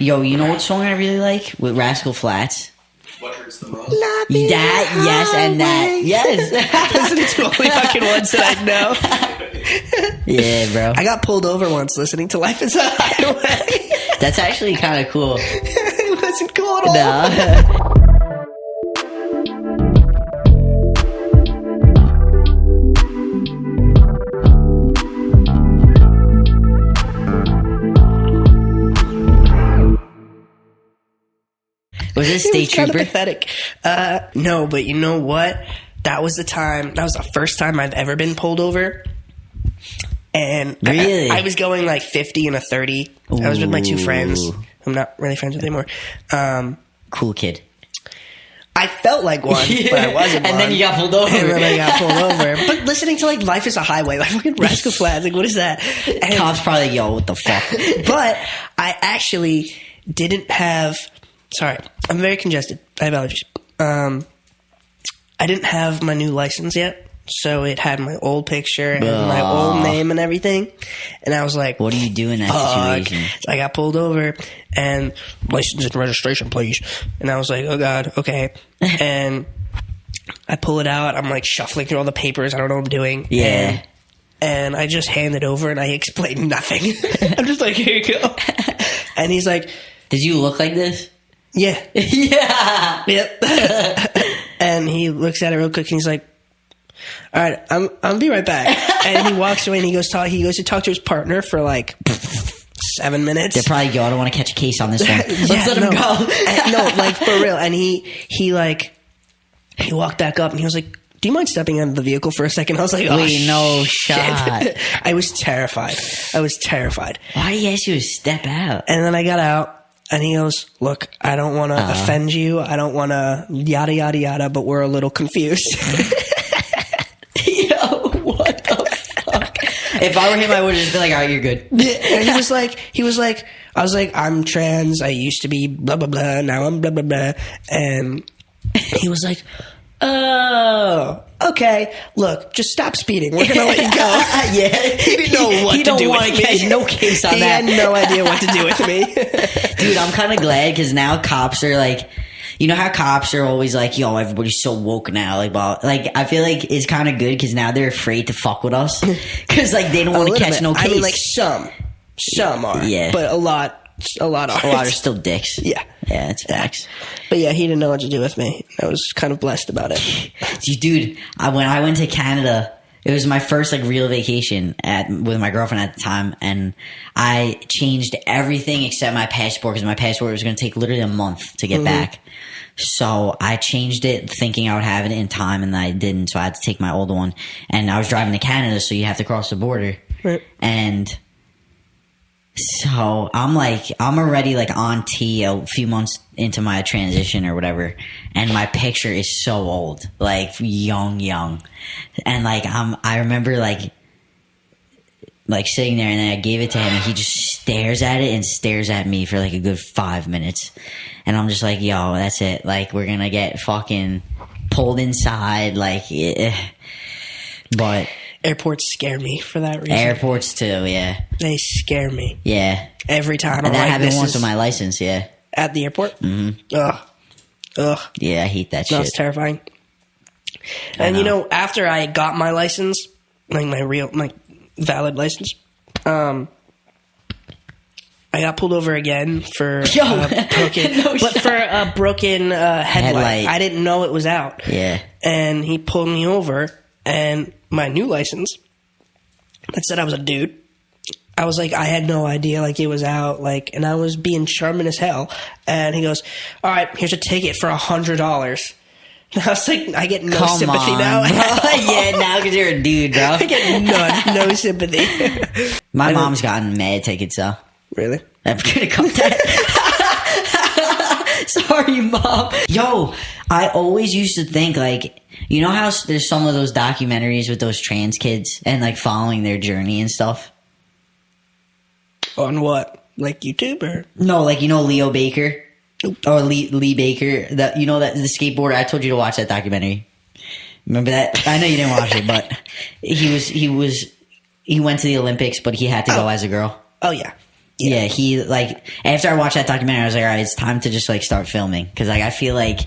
Yo, you know what song I really like? With Rascal Flatts? What hurts the most? That, yes, and that. Yes. Those are the two only fucking ones that I know. Yeah, bro. I got pulled over once listening to Life is a Highway. That's actually kind of cool. It wasn't cool at all. No. Was it State Trooper? Kind of pathetic. No, but you know what? That was the first time I've ever been pulled over. And really? I was going like 50 and a 30. Ooh. I was with my two friends. I'm not really friends with anymore. Cool kid. I felt like one, but I wasn't and one. then you got pulled over. And then I got pulled over. But listening to like Life is a Highway, like fucking Rascal Flatts, like what is that? And Cops probably like, yo, what the fuck? But I actually didn't have... Sorry, I'm very congested. I have allergies. I didn't have my new license yet, so it had my old picture and my old name and everything. And I was like, what do you do in that situation? So I got pulled over and license and registration, please. And I was like, oh God, okay. And I pull it out. I'm like shuffling through all the papers. I don't know what I'm doing. Yeah. And I just hand it over and I explain nothing. I'm just like, here you go. And he's like, did you look like this? Yeah. Yeah. Yep. And he looks at it real quick and he's like, all right, I'll be right back. And he walks away and he goes to talk to his partner for like 7 minutes. They're probably, yo, I don't want to catch a case on this one. Let's let him go. No, like for real. And he walked back up and he was like, do you mind stepping out of the vehicle for a second? I was like, oh, wait, no shot. I was terrified. Why did he ask you to step out? And then I got out. And he goes, look, I don't want to offend you. I don't want to yada, yada, yada, but we're a little confused. Yo, what the fuck? If I were him, I would have just been like, all right, you're good. Yeah, and he was like, I was like, I'm trans. I used to be blah, blah, blah. Now I'm blah, blah, blah. And he was like, oh, okay. Look, just stop speeding. We're going to let you go. Yeah. He didn't know what to do with me. Catch no case on that. He had no idea what to do with me. Dude, I'm kind of glad because now cops are like, you know how cops are always like, yo, everybody's so woke now. Like, I feel like it's kind of good because now they're afraid to fuck with us because like they don't want to catch no case. I mean, like some are. Yeah. But a lot are still dicks. Yeah. Yeah, it's facts. But yeah, he didn't know what to do with me. I was kind of blessed about it. Dude, when I went to Canada, it was my first like real vacation with my girlfriend at the time, and I changed everything except my passport because my passport was going to take literally a month to get back. So I changed it thinking I would have it in time, and I didn't. So I had to take my old one, and I was driving to Canada, so you have to cross the border, right. And so I'm already like on T a few months into my transition or whatever, and my picture is so old, like young, and like I remember like sitting there, and then I gave it to him, and he just stares at it and stares at me for like a good 5 minutes, and I'm just like, yo, that's it, like we're gonna get fucking pulled inside, like, but. Airports scare me for that reason. Airports too, yeah. They scare me. Yeah. Every time. And that happened once with my license, yeah. At the airport? Mm-hmm. Ugh. Yeah, I hate that shit. That's terrifying. And you know, after I got my license, like my valid license, I got pulled over again for a broken headlight. I didn't know it was out. Yeah. And he pulled me over, and my new license that said I was a dude. I was like, I had no idea, like, it was out, like, and I was being charming as hell. And he goes, all right, here's a ticket for $100. And I was like, I get no sympathy now. Yeah, now because you're a dude, bro. I get no sympathy. My mom's gotten mad tickets, though. Really? I'm gonna cut that. Sorry, Mom. Yo, I always used to think, like, you know how there's some of those documentaries with those trans kids and, like, following their journey and stuff? On what? Like YouTube or? No, like, you know Leo Baker? Or Lee Baker? The skateboarder. I told you to watch that documentary. Remember that? I know you didn't watch it, but he went to the Olympics, but he had to go as a girl. Oh, yeah. Yeah, he, like, after I watched that documentary, I was like, all right, it's time to just, like, start filming. Because, like, I feel like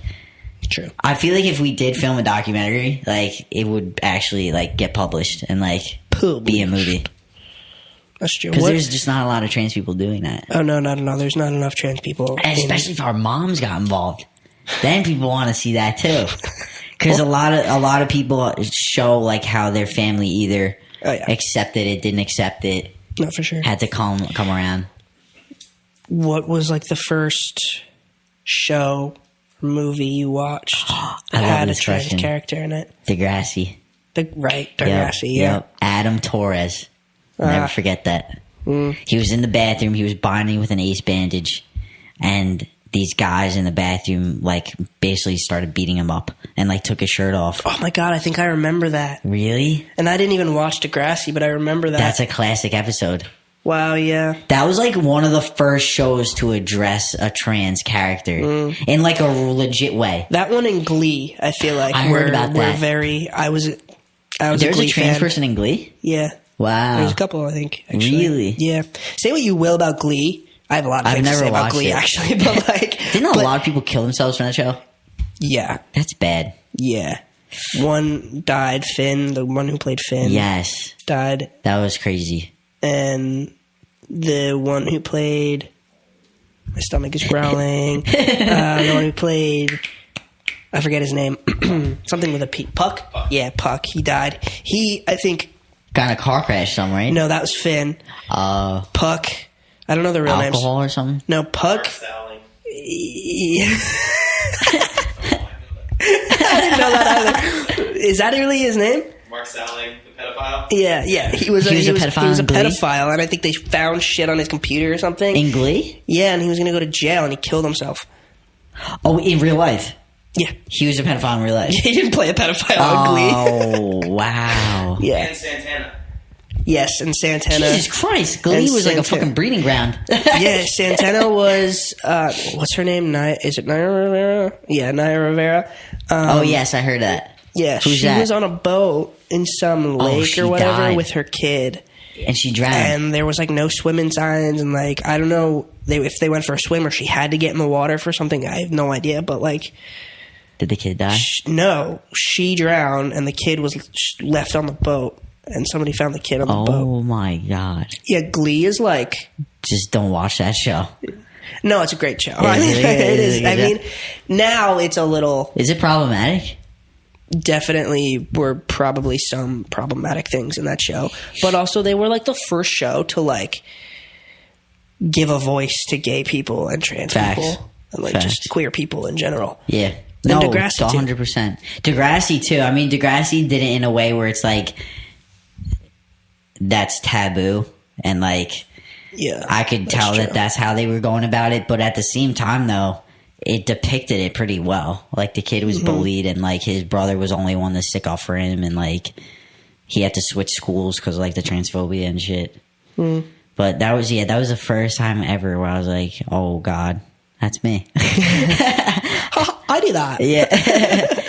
if we did film a documentary, like, it would actually, like, get published and, like, be a movie. That's true. Because there's just not a lot of trans people doing that. Oh, no. There's not enough trans people. And especially if our moms got involved. Then people want to see that, too. Because a lot of people show, like, how their family either accepted it, didn't accept it. No, for sure. Had to come around. What was, like, the first show or movie you watched that had a trans character in it? Degrassi. Degrassi, Yep. Adam Torres. I'll never forget that. He was in the bathroom. He was binding with an ace bandage. And these guys in the bathroom, like, basically started beating him up and, like, took his shirt off. Oh, my God. I think I remember that. Really? And I didn't even watch Degrassi, but I remember that. That's a classic episode. Wow, yeah. That was, like, one of the first shows to address a trans character in, like, a legit way. That one in Glee, I feel like. I heard about that. I was There's a trans person in Glee? Yeah. Wow. There's a couple, I think, actually. Really? Yeah. Say what you will about Glee. I have a lot of things to say about Glee, actually. But, like... Didn't a lot of people kill themselves from that show? Yeah. That's bad. Yeah. One died, Finn, the one who played Finn. Yes. Died. That was crazy. And the one who played... My stomach is growling. The one who played... I forget his name. Something with a P. Puck? Yeah, Puck. He died. I think... Got in a car crash somewhere, right? No, that was Finn. Puck... I don't know the real names. Alcohol or something? No, Puck. Yeah. I didn't know that either. Is that really his name? Mark Salling, the pedophile? Yeah. He was a pedophile. He was a Glee? pedophile, and I think they found shit on his computer or something. In Glee? Yeah, and he was going to go to jail, and he killed himself. Oh, in real life? Yeah. He was a pedophile in real life? He didn't play a pedophile in Glee. Oh, wow. Yeah. And Santana. Yes, and Santana. Jesus Christ. Glee was like a fucking breeding ground. Yeah, Santana was, what's her name? Is it Naya Rivera? Yeah, Naya Rivera. Oh, yes, I heard that. Yeah, Who's she that? was on a boat in some lake or whatever died. with her kid. And she drowned. And there was, like, no swimming signs, and, like, I don't know if they went for a swim or she had to get in the water for something. I have no idea, but, like... Did the kid die? No, she drowned, and the kid was left on the boat. And somebody found the kid on the boat. Oh, my God. Yeah, Glee is like... Just don't watch that show. No, it's a great show. I mean, it is. I mean, now it's a little... Is it problematic? Definitely were probably some problematic things in that show. But also, they were, like, the first show to, like, give a voice to gay people and trans people. And, like, just queer people in general. Yeah. And No, Degrassi, 100%. Degrassi, too. I mean, Degrassi did it in a way where it's, like... That's taboo, and like, yeah, I could tell that that's how they were going about it. But at the same time, though, it depicted it pretty well. Like the kid was bullied, and like his brother was only one to stick up for him, and like he had to switch schools because like the transphobia and shit. But that was the first time ever where I was like, oh God, that's me. I do that. Yeah.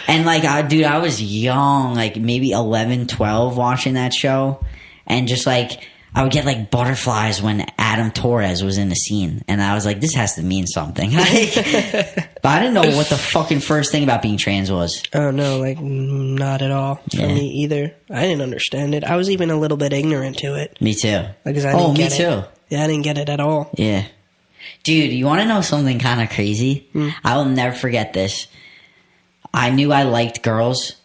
And like, I was young, like maybe 11, 12 watching that show. And just like, I would get like butterflies when Adam Torres was in the scene. And I was like, this has to mean something. Like, but I didn't know what the fucking first thing about being trans was. Oh no, like not at all for me either. I didn't understand it. I was even a little bit ignorant to it. Me too. Because I didn't get me too. It. Yeah, I didn't get it at all. Yeah. Dude, you want to know something kind of crazy? I will never forget this. I knew I liked girls.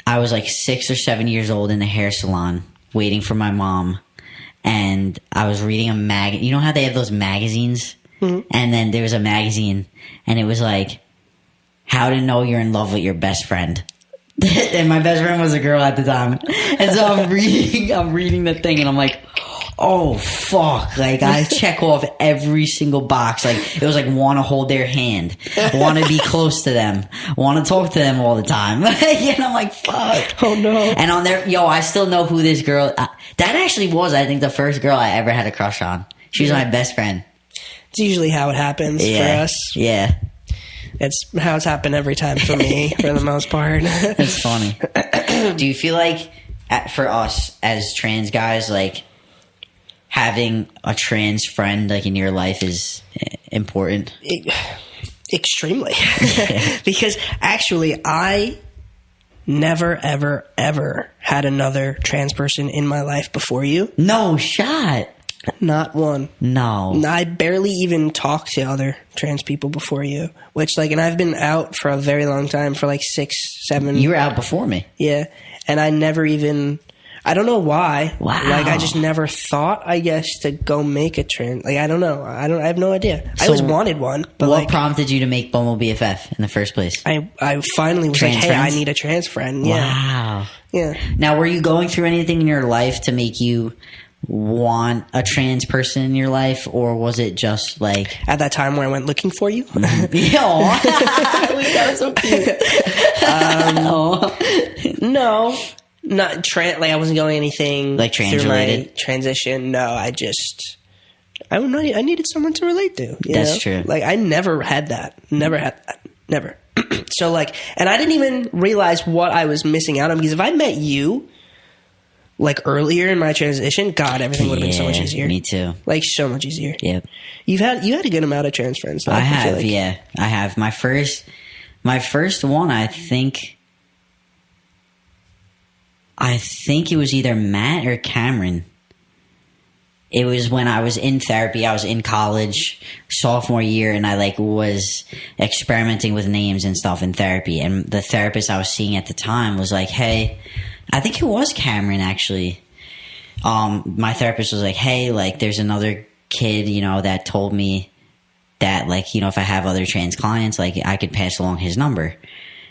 I was like 6 or 7 years old in a hair salon waiting for my mom. And I was reading a you know how they have those magazines? And then there was a magazine and it was like, how to know you're in love with your best friend. And my best friend was a girl at the time. And so I'm reading the thing and I'm like, oh fuck, like I check off every single box. Like it was like want to hold their hand, want to be close to them, want to talk to them all the time. And I'm like, fuck. Oh no. And on there, I still know who this girl, that actually was, I think, the first girl I ever had a crush on. She was my best friend. It's usually how it happens for us. Yeah. It's how it's happened every time for me, for the most part. It's funny. Do you feel like, for us as trans guys, like, having a trans friend like in your life is important? Extremely. Because actually I never, ever, ever had another trans person in my life before you. No shot. Not one. No. I barely even talked to other trans people before you. Which, like, and I've been out for a very long time, for like 6, 7. You were out before me. Yeah. And I never even, I don't know why. Wow. Like, I just never thought, I guess, to go make a trans. Like, I don't know. I have no idea. I So always wanted one. But what like, prompted you to make Bumble BFF in the first place? I finally was Trans like, hey, friends? I need a trans friend. Yeah. Wow. Yeah. Now, were you going through anything in your life to make you want a trans person in your life, or was it just like At that time where I went looking for you? that was so cute. No. Not like I wasn't going anything Like trans through my related? transition. No, I needed someone to relate to. You That's know? true. Like I never had that. Never. So like, and I didn't even realize what I was missing out on, because if I met you like earlier in my transition, God, everything would have been so much easier. Me too. Like so much easier. Yep. You had a good amount of trans friends. Though, I feel have, like. yeah. I have. My first one, I think it was either Matt or Cameron. It was when I was in therapy. I was in college, sophomore year, and I like was experimenting with names and stuff in therapy. And the therapist I was seeing at the time was like, "Hey," I think it was Cameron actually. My therapist was like, "Hey, like, there's another kid, that told me that, like, if I have other trans clients, like, I could pass along his number."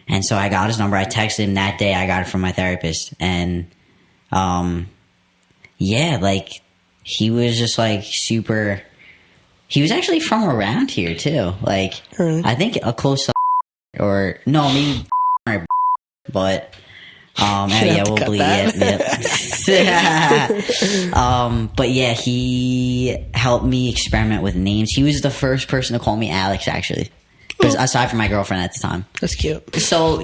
And so I got his number. I texted him that day. I got it from my therapist, and yeah, like. He was just like super. He was actually from around here too. Like I think a close or no, maybe but yeah, we'll bleed it. But yeah, he helped me experiment with names. He was the first person to call me Alex, actually, aside from my girlfriend at the time. That's cute. So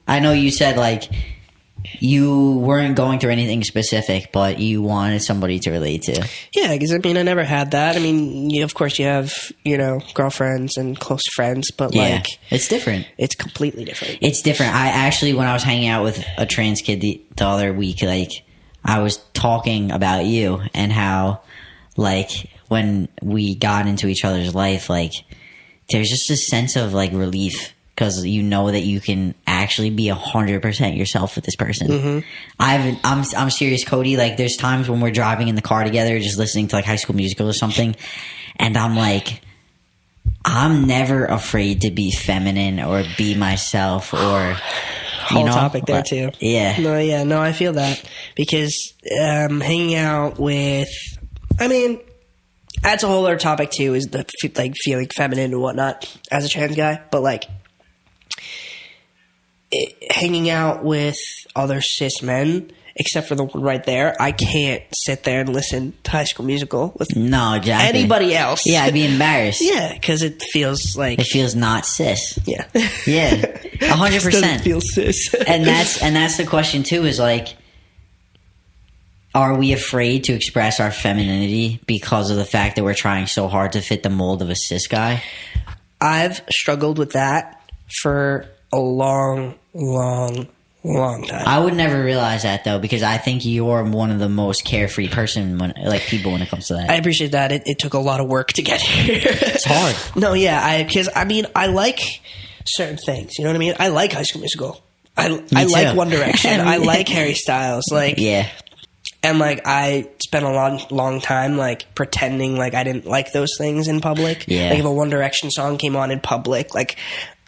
I know you said like. You weren't going through anything specific, but you wanted somebody to relate to. Yeah, because I mean, I never had that. I mean, of course, you have girlfriends and close friends, but like it's different. It's completely different. It's different. I actually, when I was hanging out with a trans kid the other week, like I was talking about you and how, like, when we got into each other's life, like there's just a sense of like relief. Because you know that you can actually be 100% yourself with this person. Mm-hmm. I'm serious, Cody. Like, there's times when we're driving in the car together, just listening to like High School Musical or something, and I'm like, I'm never afraid to be feminine or be myself or whole topic there too. Yeah. No, I feel that because hanging out with, I mean. That's a whole other topic too. Is the like feeling feminine and whatnot as a trans guy, but like. Hanging out with other cis men, except for the one right there, I can't sit there and listen to High School Musical with anybody else. Yeah, I'd be embarrassed. Yeah, because it feels like it feels not cis. Yeah, yeah, 100%. Doesn't feel cis. and that's the question too. Is like, are we afraid to express our femininity because of the fact that we're trying so hard to fit the mold of a cis guy? I've struggled with that for a long time. I would never realize that though, because I think you're one of the most carefree people when it comes to that. I appreciate that. It took a lot of work to get here. It's hard. No, yeah, because I like certain things. You know what I mean? I like High School Musical. I like One Direction. I like Harry Styles. Like yeah. And like I spent a long time like pretending like I didn't like those things in public. Yeah. Like if a One Direction song came on in public, like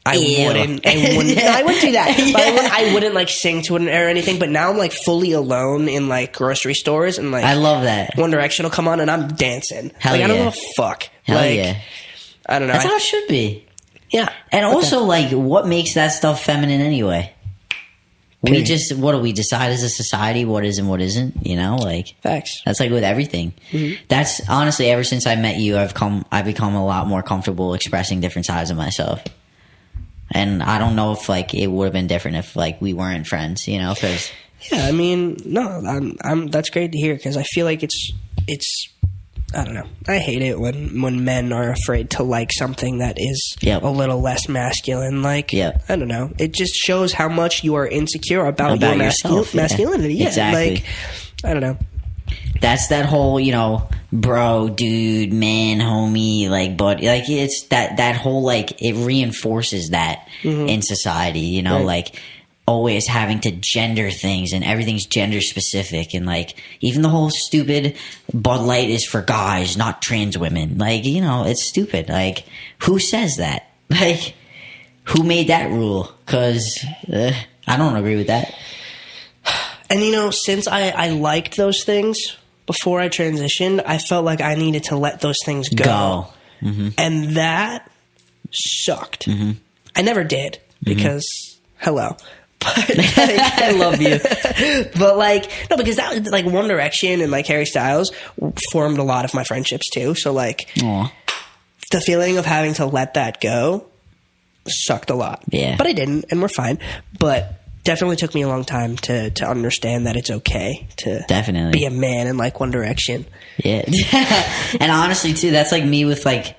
I wouldn't do that. But I wouldn't like sing to it or anything. But now I'm like fully alone in like grocery stores and like I love that. One Direction will come on and I'm dancing. Hell like yeah. I don't know fuck. Hell like, yeah. I don't know. That's how it should be. Yeah. And also like what makes that stuff feminine anyway? We just, what do we decide as a society what is and what isn't, like facts. That's like with everything. Mm-hmm. That's honestly, ever since I met you, I've become a lot more comfortable expressing different sides of myself. And I don't know if like it would have been different if like we weren't friends, because yeah, I mean, no, I'm that's great to hear because I feel like it's it's I don't know. I hate it when men are afraid to like something that is a little less masculine. Like, I don't know. It just shows how much you are insecure about your yourself, masculinity. Yeah, exactly. Like, I don't know. That's that whole, bro, dude, man, homie, like, but like it's that whole like it reinforces that in society, Right. like always having to gender things and everything's gender specific, and like even the whole stupid Bud Light is for guys, not trans women. Like, it's stupid. Like, who says that? Like, who made that rule? Because I don't agree with that. And since I liked those things before I transitioned, I felt like I needed to let those things go. Mm-hmm. And that sucked. Mm-hmm. I never did because, hello. But I love you. But no, because that like One Direction and like Harry Styles formed a lot of my friendships too. So like Aww. The feeling of having to let that go sucked a lot. Yeah. But I didn't, and we're fine. But definitely took me a long time to understand that it's okay to definitely be a man in like One Direction. Yeah. And honestly too, that's like me with like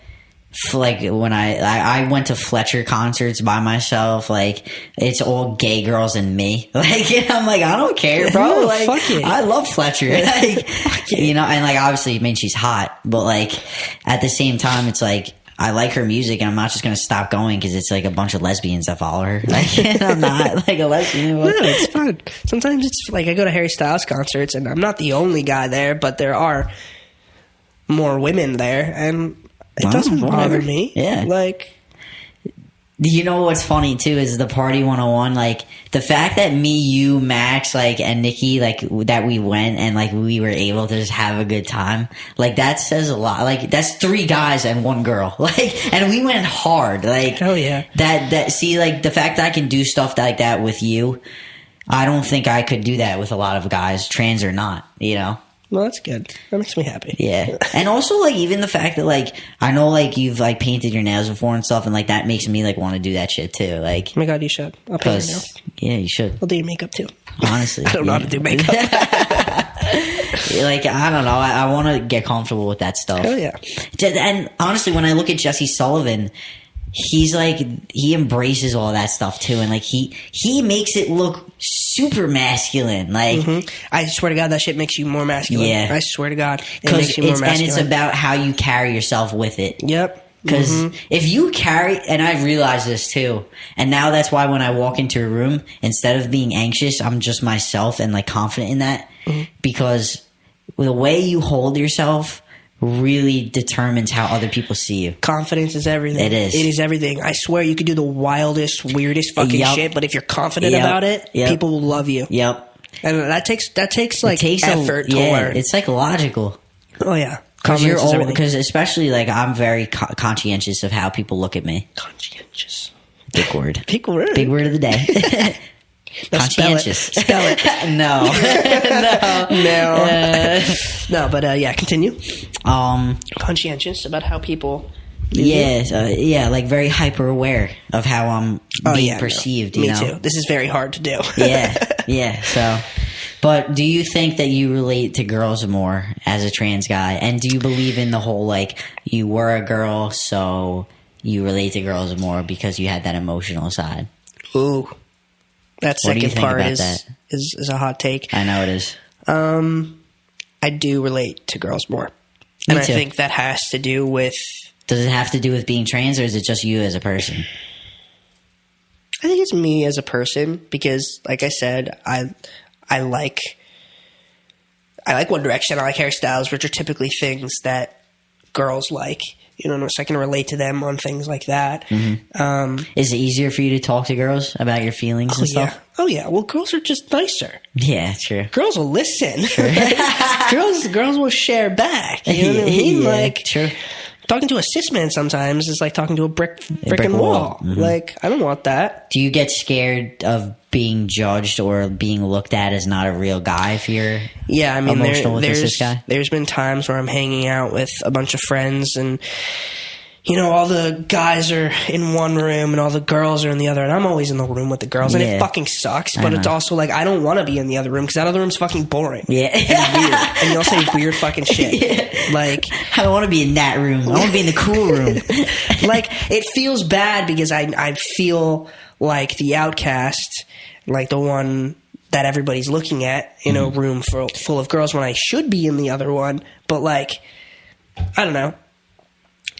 when I went to Fletcher concerts by myself, like it's all gay girls and me. Like, I'm like, I don't care, bro. No, like, fuck it. I love Fletcher. Like, and like obviously, I mean, she's hot, but like at the same time, it's like I like her music, and I'm not just gonna stop going because it's like a bunch of lesbians that follow her. Like, I'm not like a lesbian. No, it's fun. Sometimes it's like I go to Harry Styles concerts, and I'm not the only guy there, but there are more women there, and it doesn't bother me. Yeah. Like, what's funny too is the Party 101, like the fact that me, you, Max, like, and Nikki, like that we went and like we were able to just have a good time. Like that says a lot. Like that's 3 guys and 1 girl. Like, and we went hard. Like, hell yeah. See, like the fact that I can do stuff like that with you, I don't think I could do that with a lot of guys, trans or not, Well, that's good. That makes me happy. Yeah. And also, like, even the fact that, like, I know, like, you've, like, painted your nails before and stuff, and, like, that makes me, like, want to do that shit, too. Like, oh my God, you should. I'll paint your nails. Yeah, you should. I'll do your makeup, too. Honestly. I don't know how to do makeup. Like, I don't know. I want to get comfortable with that stuff. Oh, yeah. And honestly, when I look at Jesse Sullivan, he's like, he embraces all that stuff too, and like he makes it look super masculine. Like, I swear to God, that shit makes you more masculine. Yeah. I swear to God, it makes you more masculine. And it's about how you carry yourself with it. Yep. Because if you carry, and I realize this too, and now that's why when I walk into a room, instead of being anxious, I'm just myself and like confident in that. Because the way you hold yourself really determines how other people see you. Confidence is everything. It is. It is everything. I swear you could do the wildest, weirdest fucking shit, but if you're confident about it, people will love you. Yep. And that takes like effort to learn. It's psychological. Oh yeah. Because especially like I'm very conscientious of how people look at me. Conscientious. Big word. Big word. Big word of the day. Conscientious. Spell it. No. No, but yeah, continue. Conscientious about how people. Yeah, like very hyper aware of how I'm being perceived. No. Me too. This is very hard to do. yeah. So, but do you think that you relate to girls more as a trans guy? And do you believe in the whole like you were a girl, so you relate to girls more because you had that emotional side? Ooh, that second part is a hot take. I know it is. I do relate to girls more, and I think that has to do with. Does it have to do with being trans, or is it just you as a person? I think it's me as a person because, like I said, I like One Direction. I like Harry Styles, which are typically things that girls like. You know, so I can relate to them on things like that. Is it easier for you to talk to girls about your feelings and stuff? Yeah. Oh yeah. Well, girls are just nicer. Yeah, true. Girls will listen. girls will share back. You know what I mean? Like, true. Talking to a cis man sometimes is like talking to a brick wall. Like, I don't want that. Do you get scared of being judged or being looked at as not a real guy if you're emotional with a cis guy? There's been times where I'm hanging out with a bunch of friends and, you know, all the guys are in one room and all the girls are in the other, and I'm always in the room with the girls, and it fucking sucks, but it's also like, I don't want to be in the other room because that other room's fucking boring. Yeah. And weird. And you'll say weird fucking shit. Yeah. Like, I don't want to be in that room. I want to be in the cool room. Like, it feels bad because I feel like the outcast, like the one that everybody's looking at in a room full of girls when I should be in the other one. But, like, I don't know.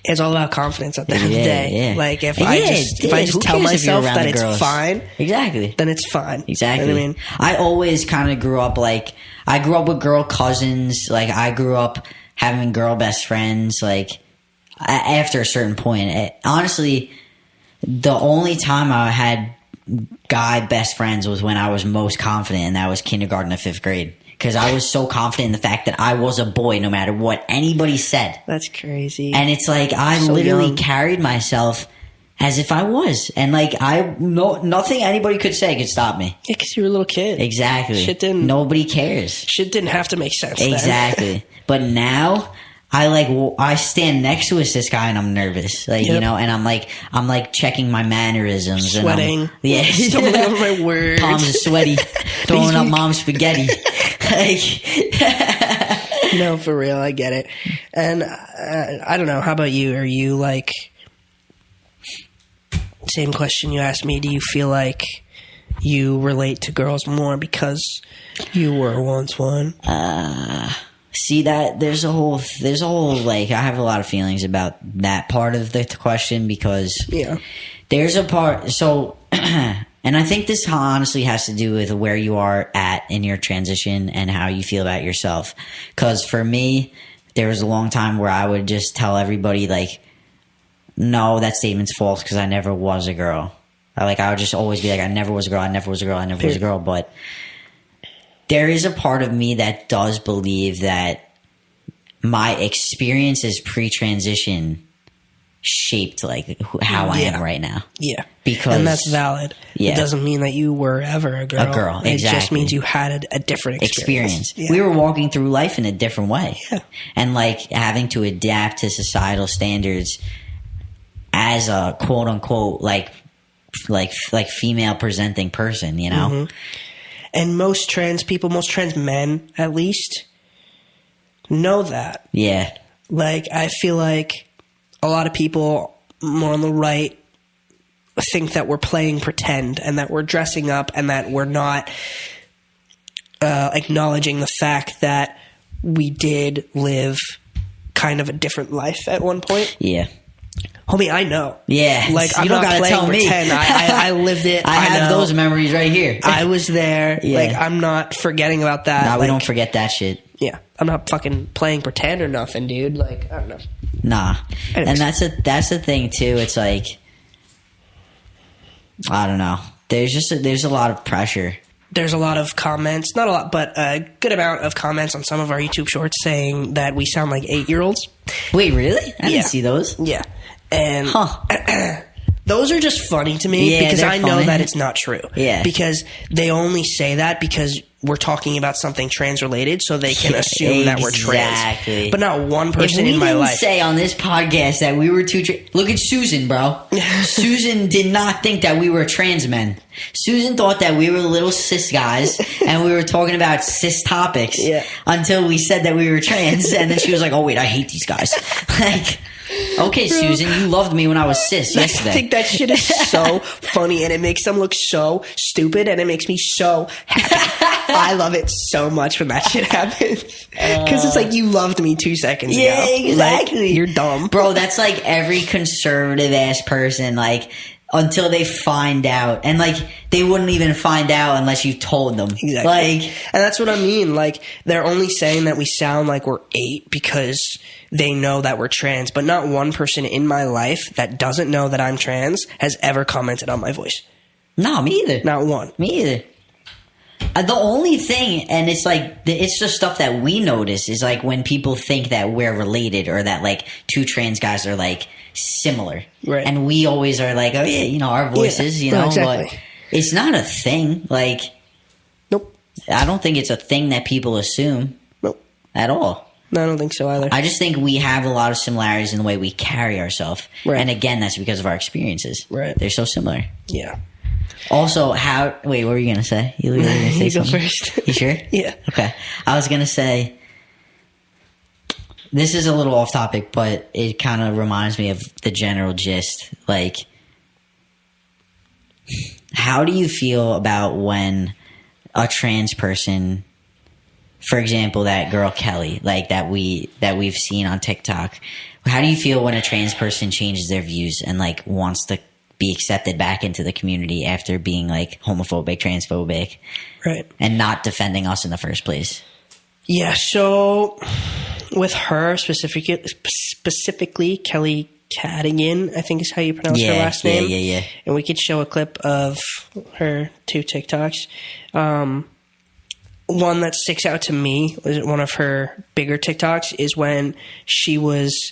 It's all about confidence at the end of the day. Yeah. Like, if I just tell myself that it's fine, exactly, then it's fine. Exactly. You know what I mean? I always kind of grew up like, I grew up with girl cousins. Like, I grew up having girl best friends. Like, after a certain point, honestly, the only time I had guy best friends was when I was most confident, and that was kindergarten to 5th grade. Because I was so confident in the fact that I was a boy no matter what anybody said. That's crazy. And it's like, I literally carried myself as if I was. And like, nothing anybody could say could stop me. Yeah, because you were a little kid. Exactly. Nobody cares. Shit didn't have to make sense exactly. then. But now, I stand next to a cis guy and I'm nervous, like, you know, and I'm like checking my mannerisms, sweating, and stumbling over my words, palms are sweaty, throwing up mom's spaghetti. No, for real, I get it. And I don't know. How about you? Are you like, same question you asked me? Do you feel like you relate to girls more because you were once one? See that there's a whole like, I have a lot of feelings about that part of the question, because there's a part, so and I think this honestly has to do with where you are at in your transition and how you feel about yourself. Because for me, there was a long time where I would just tell everybody, like, no, that statement's false because I never was a girl. I would just always be like, I never was a girl, I never was a girl, I never was a girl. But there is a part of me that does believe that my experiences pre-transition shaped like how I am right now. Yeah. And that's valid. Yeah. It doesn't mean that you were ever a girl. Exactly. It just means you had a different experience. Yeah. We were walking through life in a different way. Yeah. And like having to adapt to societal standards as a quote unquote like female presenting person, you know? Mm-hmm. And most trans people, most trans men at least, know that. Yeah. Like, I feel like a lot of people more on the right think that we're playing pretend and that we're dressing up and that we're not acknowledging the fact that we did live kind of a different life at one point. Yeah. Homie, I know. Yeah. Like, I'm not playing pretend. I lived it. I have those memories right here. I was there. Yeah. Like, I'm not forgetting about that. Nah, we don't forget that shit. Yeah. I'm not fucking playing pretend or nothing, dude. Like, I don't know. Nah. Anyways. And that's the thing, too. It's like, I don't know. There's a lot of pressure. There's a lot of comments, not a lot, but a good amount of comments on some of our YouTube shorts saying that we sound like 8-year-olds. Wait, really? I didn't see those. Yeah. And those are just funny to me because I know that it's not true. Yeah. Because they only say that because we're talking about something trans related, so they can assume that we're trans. But not one person in my life. Say on this podcast that we were two. Look at Susan, bro. Susan did not think that we were trans men. Susan thought that we were little cis guys and we were talking about cis topics until we said that we were trans, and then she was like, "Oh wait, I hate these guys." Like. Okay, Susan, you loved me when I was cis yesterday. I think that shit is so funny, and it makes them look so stupid, and it makes me so happy. I love it so much when that shit happens. Because it's like, you loved me 2 seconds ago. Yeah, exactly. Like, you're dumb. Bro, that's like every conservative-ass person, like, until they find out. And, like, they wouldn't even find out unless you told them. Exactly. Like, and that's what I mean. Like, they're only saying that we sound like we're 8 because they know that we're trans. But not one person in my life that doesn't know that I'm trans has ever commented on my voice. No, me either. Not one. Me either. The only thing, and it's like, it's just stuff that we notice, is like when people think that we're related or that like two trans guys are like similar. Right. And we always are like, oh yeah, you know, our voices, you know, exactly. But it's not a thing. Like, nope. I don't think it's a thing that people assume. Nope. At all. No, I don't think so either. I just think we have a lot of similarities in the way we carry ourselves. Right. And again, that's because of our experiences. Right. They're so similar. Yeah. Also, wait, what were you going to say? You were going to say You go something? first. You sure? Yeah. Okay. I was going to say, this is a little off topic, but it kind of reminds me of the general gist. Like, how do you feel about when a trans person, for example, that girl Kelly, like that we've seen on TikTok, how do you feel when a trans person changes their views and like wants to be accepted back into the community after being like homophobic, transphobic, Right. and not defending us in the first place? Yeah, so with her specifically Kelly Cadigan, I think is how you pronounce her last name. Yeah. And we could show a clip of her 2 TikToks. One that sticks out to me was one of her bigger TikToks is when she was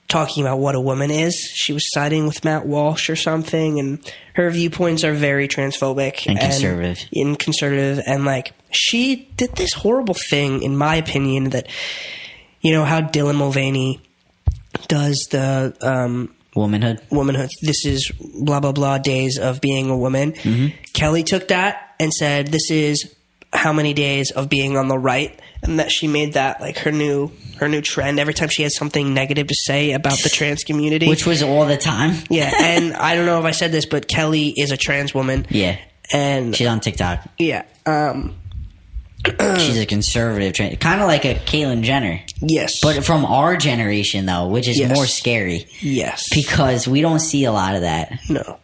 talking about what a woman is. She was siding with Matt Walsh or something, and her viewpoints are very transphobic And conservative. And like she did this horrible thing, in my opinion, that how Dylan Mulvaney does the womanhood. This is blah blah blah days of being a woman. Mm-hmm. Kelly took that and said, "This is how many days of being on the right," and that she made that like her new trend every time she had something negative to say about the trans community, which was all the time. Yeah. And I don't know if I said this, but Kelly is a trans woman. Yeah, and she's on TikTok. Yeah. She's a conservative, kind of like a Caitlyn Jenner. Yes. But from our generation, though, which is more scary. Yes. Because we don't see a lot of that. No.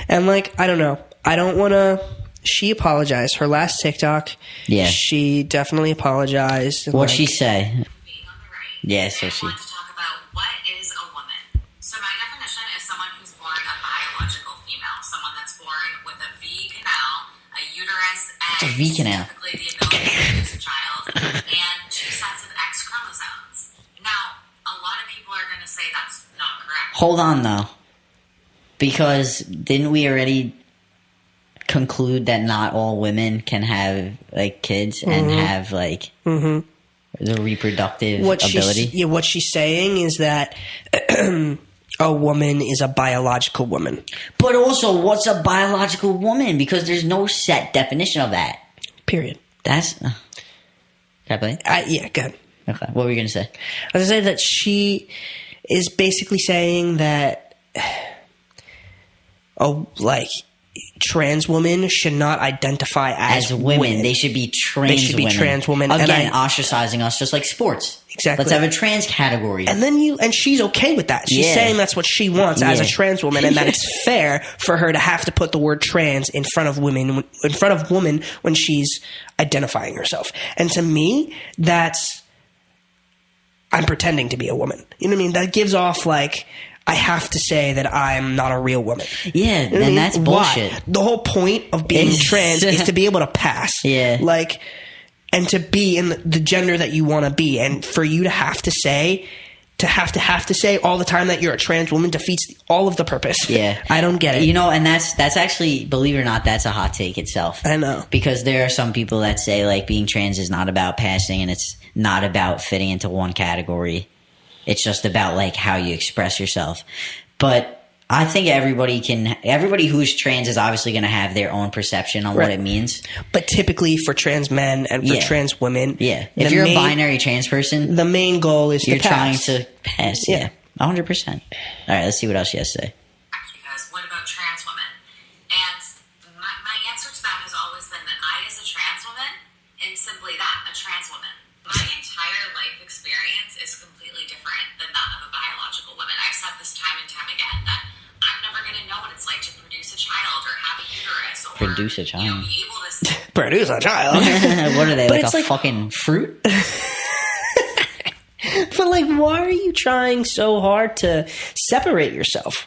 And, like, I don't know. I don't want to... She apologized. Her last TikTok, she definitely apologized. What'd she say? Being on the right. Yeah, so she... I want to talk about what is a woman. So my definition is someone who's born a biological female. Someone that's born with a V canal, a uterus, and... A V canal. Typically the ability to produce a child, and 2 sets of X chromosomes. Now, a lot of people are going to say that's not correct. Hold on, though. Because didn't we already conclude that not all women can have, like, kids and have, like, the reproductive ability? What she's saying is that a woman is a biological woman. But also, what's a biological woman? Because there's no set definition of that. Period. That's... Can I play? Yeah, go ahead. Okay, what were you going to say? I was going to say that she is basically saying that... trans women should not identify as women. They should be trans women. They should be trans women. Again, ostracizing us just like sports. Exactly. Let's have a trans category. And she's okay with that. She's saying that's what she wants as a trans woman, and that it's fair for her to have to put the word trans in front of women when she's identifying herself. And to me, that's... I'm pretending to be a woman. You know what I mean? That gives off like... I have to say that I'm not a real woman. Yeah, you know and that's bullshit. Why? The whole point of being trans is to be able to pass. Yeah. Like, and to be in the gender that you want to be. And for you to have to say all the time that you're a trans woman defeats all of the purpose. Yeah. I don't get it. You know, and that's actually, believe it or not, that's a hot take itself. I know. Because there are some people that say, like, being trans is not about passing and it's not about fitting into one category. It's just about, like, how you express yourself. But I think everybody who's trans is obviously going to have their own perception on what it means. But typically for trans men and for trans women... Yeah. If you're a binary trans person... The main goal is to pass. You're trying to pass, yeah. 100%. All right, let's see what else she has to say. Because what about trans women? And my answer to that has always been that I, as a trans woman, am simply that, a trans woman. My entire life experience is completely different than that of a biological woman. I've said this time and time again that I'm never going to know what it's like to produce a child or have a uterus or produce a child. Be able to produce a child. What are they, like a fucking fruit? But like, why are you trying so hard to separate yourself?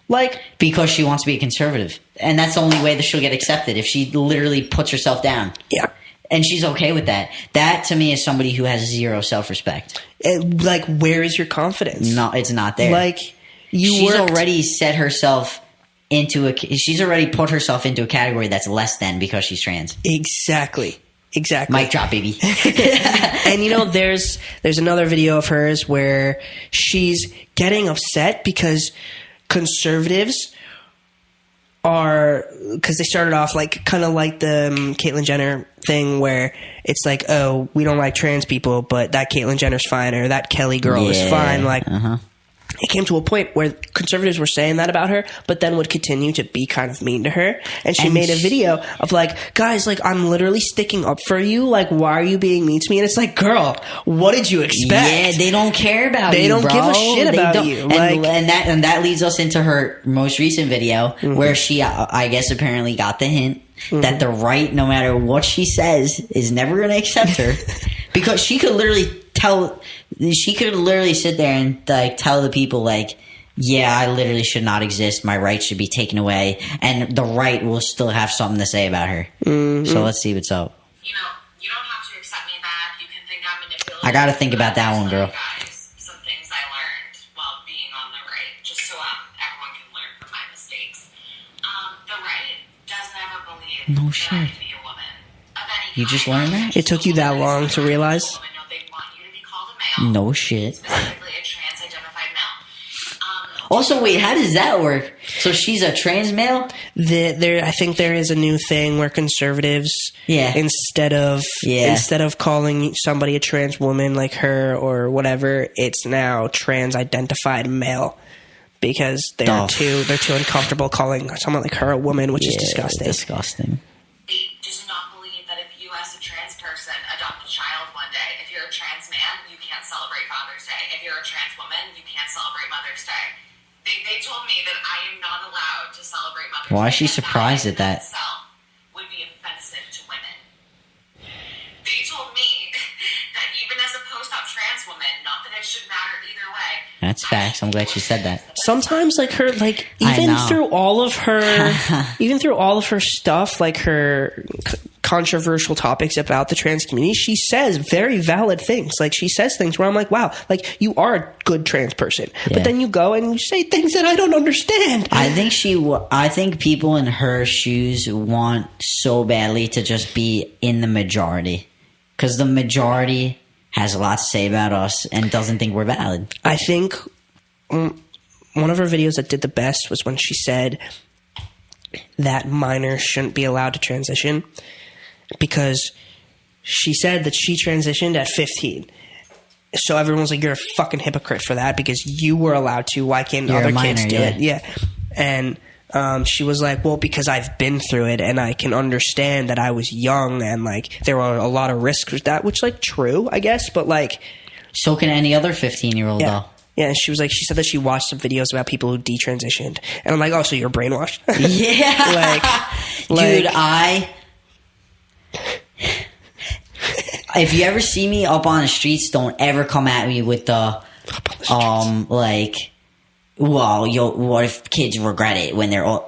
Like, because she wants to be a conservative, and that's the only way that she'll get accepted if she literally puts herself down. Yeah. And she's okay with that. That, to me, is somebody who has zero self-respect. And, like, where is your confidence? No, it's not there. Like, she's already set herself into she's already put herself into a category that's less than because she's trans. Exactly. Exactly. Mic drop, baby. And there's another video of hers where she's getting upset because conservatives because they started off like kind of like the Caitlyn Jenner thing where it's like, oh, we don't like trans people, but that Caitlyn Jenner's fine, or that Kelly girl is fine. Like, it came to a point where conservatives were saying that about her, but then would continue to be kind of mean to her. And she made a video of like, guys, like, I'm literally sticking up for you. Like, why are you being mean to me? And it's like, girl, what did you expect? Yeah, they don't care about you, They don't bro. give a shit about you. And that leads us into her most recent video where she, I guess, apparently got the hint that the right, no matter what she says, is never going to accept her. Because she could literally sit there and like tell the people like, yeah, I literally should not exist. My rights should be taken away. And the right will still have something to say about her. So let's see what's up. You don't have to accept me back. You can think I'm manipulative. I gotta think about that one, girl. Guys, some things I learned while being on the right, just so everyone can learn from my mistakes. The right doesn't ever believe that I can be a woman of any You just learned that? It took you that long to realize? They want you to be called a male. No shit. Specifically a trans-identified male. Also, wait, how does that work? So she's a trans male? I think there is a new thing where conservatives, instead of calling somebody a trans woman like her or whatever, it's now trans-identified male because they're too uncomfortable calling someone like her a woman, which is disgusting. Disgusting. Does not believe that if you as a trans person adopt a child one day, if you're a trans man, you can't celebrate Father's Day. If you're a trans woman, you can't celebrate Mother's Day. They told me that I am not allowed to celebrate Mother's Day. Why is she surprised at that? Would be offensive to women. They told me that even as a post-op trans woman, not that it should matter either way. That's facts. I'm glad she said that. Sometimes, like her, like even through all of her stuff, like her controversial topics about the trans community, she says very valid things. Like she says things where I'm like, wow, like you are a good trans person, but then you go and you say things that I don't understand. I think people in her shoes want so badly to just be in the majority because the majority has a lot to say about us and doesn't think we're valid. I think one of her videos that did the best was when she said that minors shouldn't be allowed to transition because she said that she transitioned at 15. So everyone's like, you're a fucking hypocrite for that because you were allowed to. Why can't other kids do it? Yeah. And she was like, well, because I've been through it and I can understand that I was young and like there were a lot of risks with that, which like true, I guess, but like so can any other 15-year-old though. Yeah, and she said that she watched some videos about people who detransitioned, and I'm like, oh, so you're brainwashed? Yeah, dude, if you ever see me up on the streets, don't ever come at me with the like, well, what if kids regret it when they're old?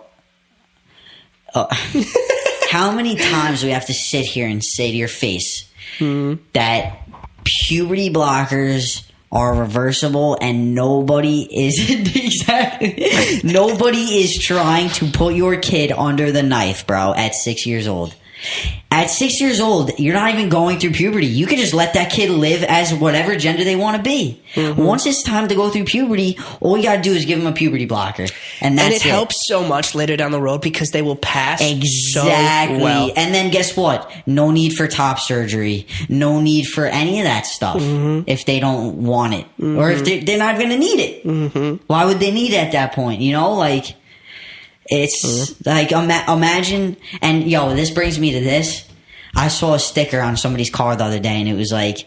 How many times do we have to sit here and say to your face that puberty blockers are reversible and nobody is trying to put your kid under the knife, bro, at 6 years old. At 6 years old, you're not even going through puberty. You can just let that kid live as whatever gender they want to be. Once it's time to go through puberty, all you gotta do is give them a puberty blocker. And that's it. Helps so much later down the road because they will pass exactly. So well. And then guess what? No need for top surgery. No need for any of that stuff if they don't want it. Or if they're not going to need it. Why would they need it at that point? You know, like... It's like, imagine, and yo, this brings me to this. I saw a sticker on somebody's car the other day and it was like,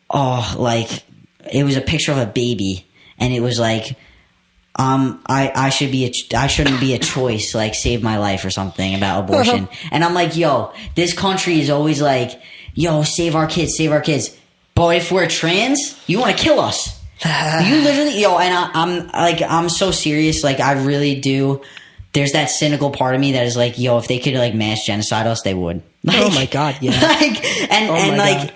it was a picture of a baby and it was like, I shouldn't be a choice, like save my life or something about abortion. And I'm like, yo, this country is always like, yo, save our kids. But if we're trans, you want to kill us. You literally, yo, and I'm so serious. Like, I really do. There's that cynical part of me that is like, yo, if they could like mass genocide us, they would. Like, oh my God, yeah. God.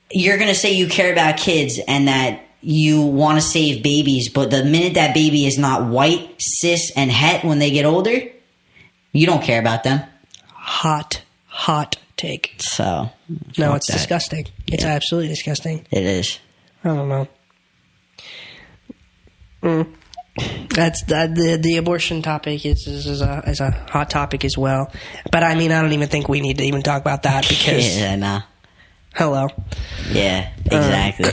You're gonna say you care about kids and that you want to save babies, but the minute that baby is not white, cis, and het when they get older, you don't care about them. Hot take. So No, fuck it's that. disgusting. It's absolutely disgusting. It is. I don't know. That's the abortion topic is a hot topic as well. But I mean, I don't even think we need to even talk about that because Yeah, nah. hello. Yeah, exactly.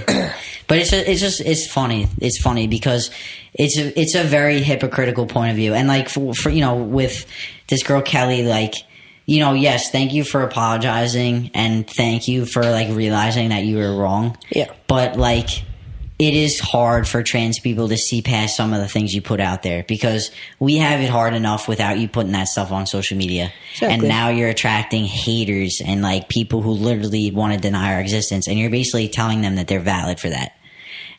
But it's funny. It's funny because it's a very hypocritical point of view. And like for with this girl Kelly, like, yes, thank you for apologizing and thank you for like realizing that you were wrong. Yeah. But like, it is hard for trans people to see past some of the things you put out there because we have it hard enough without you putting that stuff on social media. Exactly. And now you're attracting haters and like people who literally want to deny our existence, and you're basically telling them that they're valid for that.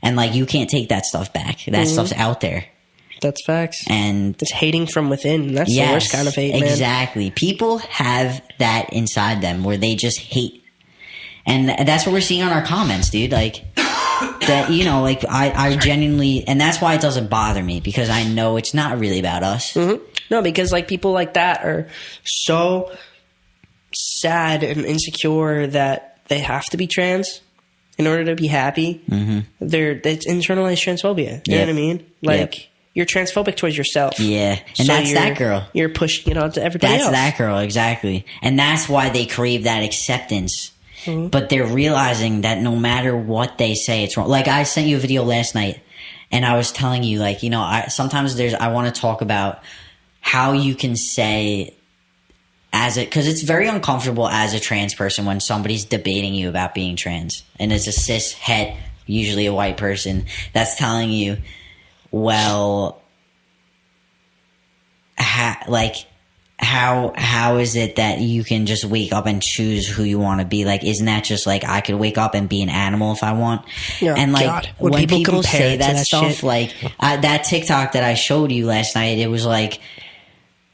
And like, you can't take that stuff back. That stuff's out there. That's facts. And it's hating from within. That's the worst kind of hate, man. Exactly. People have that inside them where they just hate. And that's what we're seeing on our comments, dude. Like, that, like, I genuinely, and that's why it doesn't bother me, because I know it's not really about us. Mm-hmm. No, because like people like that are so sad and insecure that they have to be trans in order to be happy. Mm-hmm. It's internalized transphobia. You know what I mean? Like, you're transphobic towards yourself. Yeah. And so that's that girl. You're pushing it onto everybody else. That's that girl, exactly. And that's why they crave that acceptance. Mm-hmm. But they're realizing that no matter what they say, it's wrong. Like, I sent you a video last night, and I was telling you, like, sometimes I want to talk about how you can say because it's very uncomfortable as a trans person when somebody's debating you about being trans. And it's a cis het, usually a white person, that's telling you, well, how is it that you can just wake up and choose who you want to be? Like, isn't that just like, I could wake up and be an animal if I want? Yeah, and like, God. when people say that stuff, shit, like that TikTok that I showed you last night, it was like,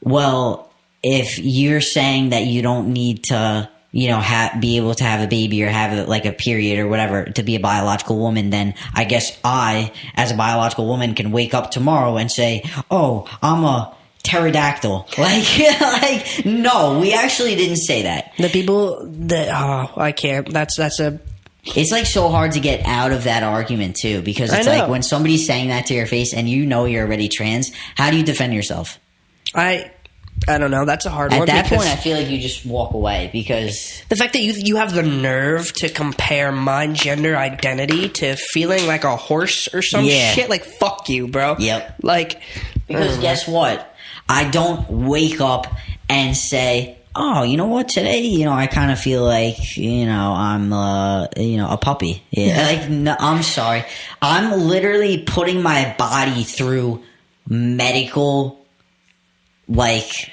well, if you're saying that you don't need to, be able to have a baby or have like a period or whatever to be a biological woman, then I guess I, as a biological woman, can wake up tomorrow and say, oh, I'm a pterodactyl. Like, no, we actually didn't say that. The people that, I can't. It's like so hard to get out of that argument too, because it's like when somebody's saying that to your face and you're already trans, how do you defend yourself? I don't know. That's a hard one. At that point, I feel like you just walk away, because the fact that you have the nerve to compare my gender identity to feeling like a horse or some shit, like, fuck you, bro. Yep. Like, because guess what? I don't wake up and say, oh, you know what, today, I kind of feel like, I'm, a puppy. Yeah. Like, no, I'm sorry. I'm literally putting my body through medical, like,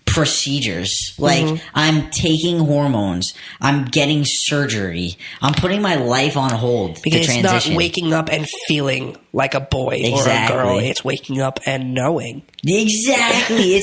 procedures. Like, I'm taking hormones. I'm getting surgery. I'm putting my life on hold because to transition. It's not waking up and feeling like a boy or a girl. It's waking up and knowing. Exactly.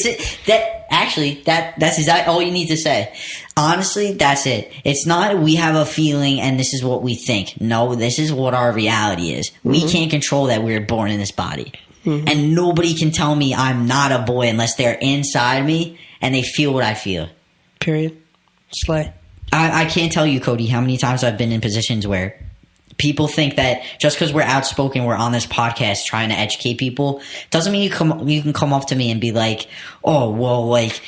That's exactly all you need to say. Honestly, that's it. It's not we have a feeling and this is what we think. No, this is what our reality is. We can't control that we were born in this body. And nobody can tell me I'm not a boy unless they're inside me and they feel what I feel. Period. Slay. I can't tell you, Cody, how many times I've been in positions where people think that just because we're outspoken, we're on this podcast trying to educate people, doesn't mean you can come up to me and be like, oh, well, like,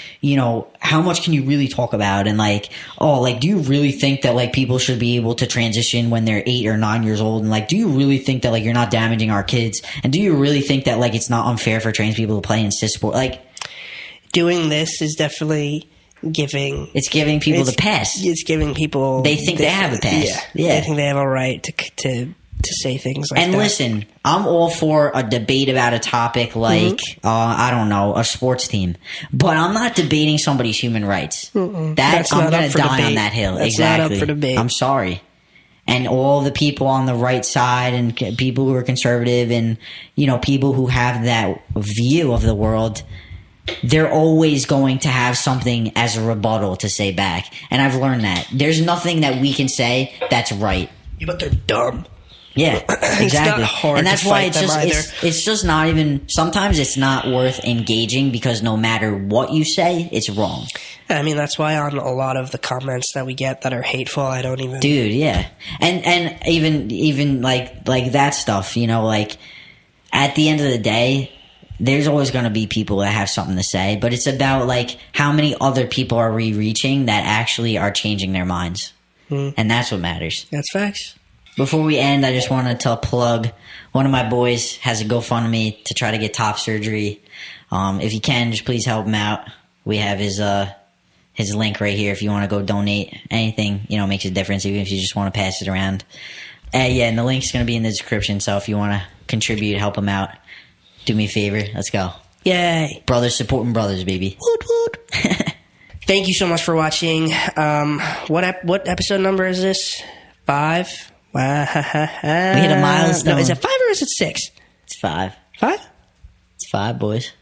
how much can you really talk about? And like, oh, like, do you really think that like people should be able to transition when they're 8 or 9 years old? And like, do you really think that like you're not damaging our kids? And do you really think that like it's not unfair for trans people to play in cis sport? Like, doing this is definitely giving people the pass. It's giving people they think they have a pass. Yeah. They think they have a right to say things like that. And listen, I'm all for a debate about a topic like I don't know, a sports team, but I'm not debating somebody's human rights. That's I'm not going up to for die debate. on that hill. That's exactly. not up for debate. I'm sorry. And all the people on the right side and people who are conservative and people who have that view of the world, they're always going to have something as a rebuttal to say back. And I've learned that. There's nothing that we can say that's right. Yeah, but they're dumb. Yeah, exactly. not hard and that's to why fight it's them just either. it's just not even. Sometimes it's not worth engaging because no matter what you say, it's wrong. I mean, that's why on a lot of the comments that we get that are hateful, I don't even. Dude, yeah, and even like that stuff, you know, like at the end of the day, there's always going to be people that have something to say, but it's about like how many other people are we reaching that actually are changing their minds, and that's what matters. That's facts. Before we end, I just wanted to plug one of my boys has a GoFundMe to try to get top surgery. If you can, just please help him out. We have his link right here if you want to go donate. Anything, you know, makes a difference, even if you just want to pass it around. Yeah, and the link's going to be in the description, so if you want to contribute, help him out, do me a favor. Let's go. Yay. Brothers supporting brothers, baby. Woot woot. Thank you so much for watching. What episode number is this? 5? Wow. We hit a milestone. No, is it 5 or is it 6? It's 5. 5? It's 5, boys.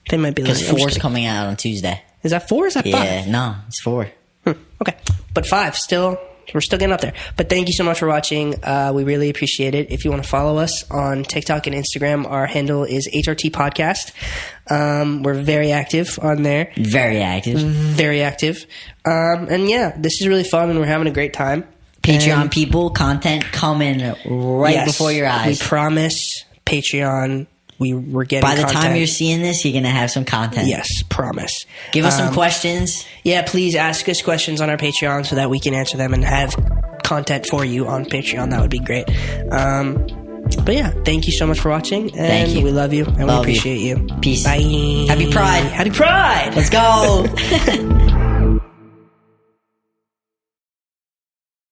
They might be Because lying. I'm just 4's kidding. coming out on Tuesday. Is that 4 or is that 5? Yeah, no, it's 4. Okay. But 5, still, we're still getting up there. But thank you so much for watching. We really appreciate it. If you want to follow us on TikTok and Instagram, our handle is HRT Podcast. We're very active on there. Very active. Very active. And yeah, this is really fun and we're having a great time. Patreon And people, content coming right yes, before your eyes. We promise Patreon. We're getting By the content. time you're seeing this, you're going to have some content. Yes, promise. Give us some questions. Yeah, please ask us questions on our Patreon so that we can answer them and have content for you on Patreon. That would be great. But yeah, thank you so much for watching. And Thank you. We love you and Love we appreciate you. Peace. Bye. Happy Pride. Happy Pride. Let's go.